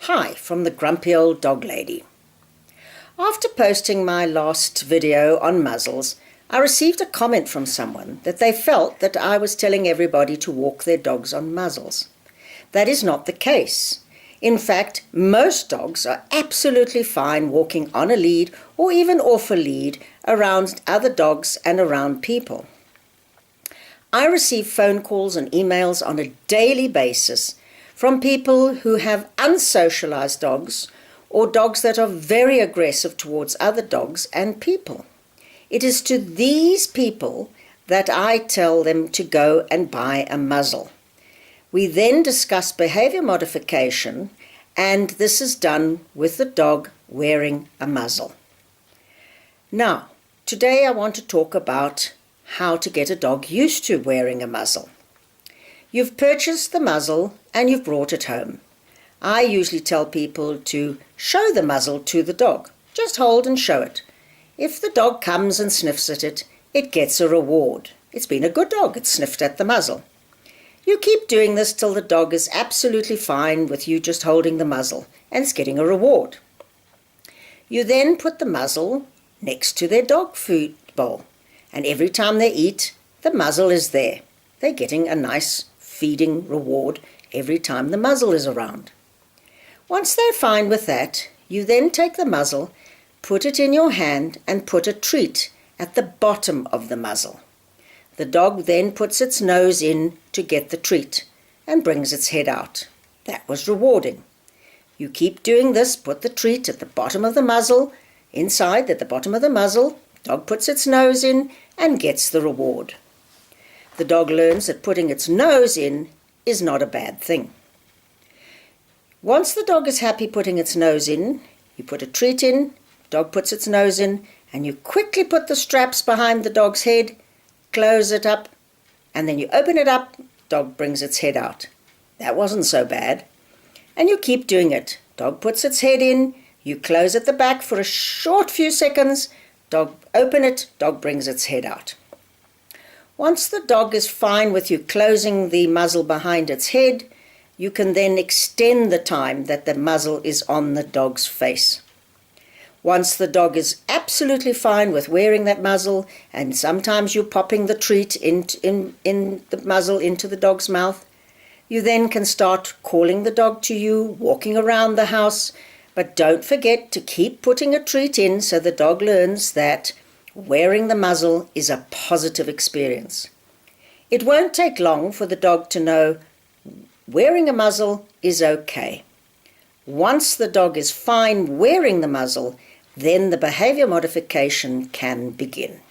Hi from the grumpy old dog lady. After posting my last video on muzzles, I received a comment from someone that they felt that I was telling everybody to walk their dogs on muzzles. That is not the case. In fact, most dogs are absolutely fine walking on a lead or even off a lead around other dogs and around people. I receive phone calls and emails on a daily basis from people who have unsocialized dogs or dogs that are very aggressive towards other dogs and people. It is to these people that I tell them to go and buy a muzzle. We then discuss behavior modification, and this is done with the dog wearing a muzzle. Now, today I want to talk about how to get a dog used to wearing a muzzle. You've purchased the muzzle and you've brought it home. I usually tell people to show the muzzle to the dog. Just hold and show it. If the dog comes and sniffs at it, it gets a reward. It's been a good dog, it's sniffed at the muzzle. You keep doing this till the dog is absolutely fine with you just holding the muzzle and it's getting a reward. You then put the muzzle next to their dog food bowl, and every time they eat, the muzzle is there. They're getting a nice feeding reward every time the muzzle is around. Once they're fine with that, you then take the muzzle, put it in your hand and put a treat at the bottom of the muzzle. The dog then puts its nose in to get the treat and brings its head out. That was rewarding. You keep doing this, put the treat at the bottom of the muzzle, inside at the bottom of the muzzle, dog puts its nose in and gets the reward. The dog learns that putting its nose in is not a bad thing. Once the dog is happy putting its nose in, you put a treat in, dog puts its nose in, and you quickly put the straps behind the dog's head, close it up, and then you open it up, dog brings its head out. That wasn't so bad. And you keep doing it. Dog puts its head in, you close at the back for a short few seconds, dog open it, dog brings its head out. Once the dog is fine with you closing the muzzle behind its head, you can then extend the time that the muzzle is on the dog's face. Once the dog is absolutely fine with wearing that muzzle, and sometimes you're popping the treat in the muzzle into the dog's mouth, you then can start calling the dog to you, walking around the house, but don't forget to keep putting a treat in so the dog learns that wearing the muzzle is a positive experience. It won't take long for the dog to know wearing a muzzle is okay. Once the dog is fine wearing the muzzle, then the behavior modification can begin.